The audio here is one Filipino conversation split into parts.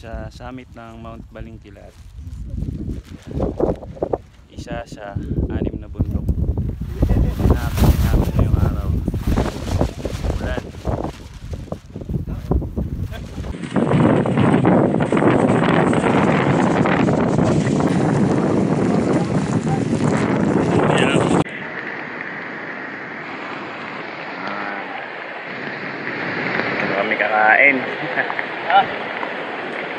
sa summit ng Mount Balingkilat. Isa sa 6 na bundok. Napakinamin na yung araw. Ulan. Kami kakain.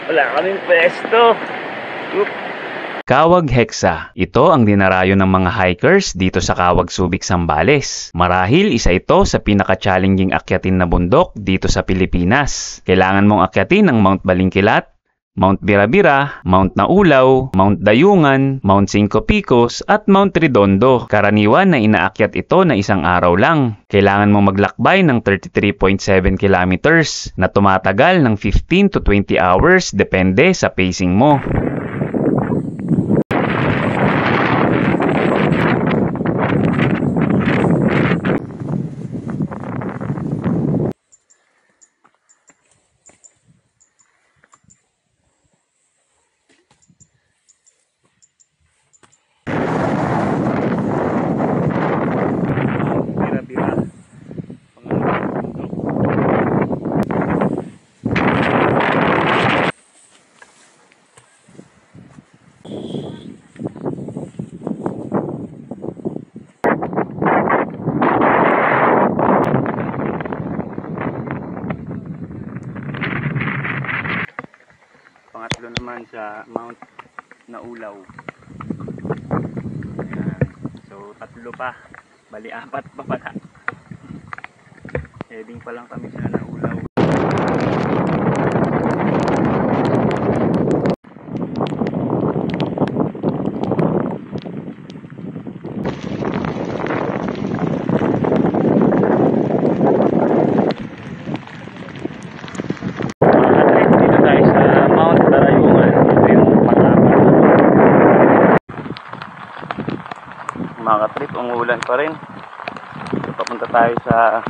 Wala kaming pwesto. Kawag Hexa. Ito ang dinarayo ng mga hikers dito sa Kawag Subic, Zambales. Marahil isa ito sa pinaka-challenging akyatin na bundok dito sa Pilipinas. Kailangan mong akyatin ang Mount Balingkilat, Mount Birabira, Mount Naulaw, Mount Dayungan, Mount Cinco Picos at Mount Redondo. Karaniwan na inaakyat ito na isang araw lang. Kailangan mong maglakbay ng 33.7 kilometers na tumatagal ng 15 to 20 hours depende sa pacing mo. Pangatlo naman sa Mount Naulaw. So 3 pa, bali 4 pa pala. Heading pa lang kami sa Naulaw. Mga trip, umuulan pa rin. So, papunta tayo sa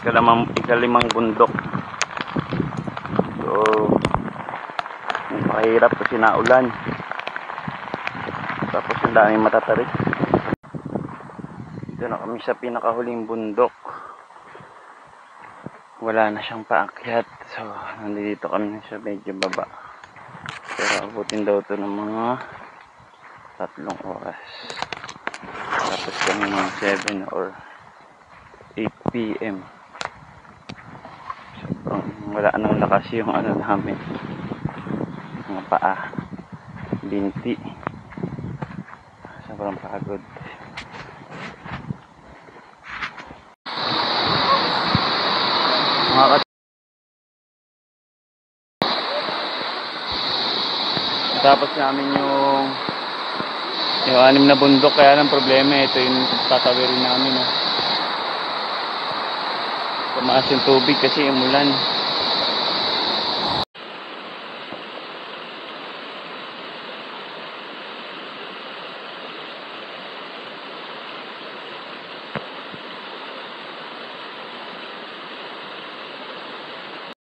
ikalimang bundok. So mahirap kasi naulan, tapos ang daming matatarik. Dito na kami sa pinakahuling bundok. Wala na siyang paakyat, so nandito kami sa medyo baba, pero abutin daw ito ng mga 3 oras. Tapos kami mga 7 or 8 PM. So, wala nang lakas yung ano namin, mga paa, binti. Sobrang pagod. Tapos namin yung 6 na bundok, kaya lang problema ito yung tatawirin namin. Tumaas yung tubig kasi umulan.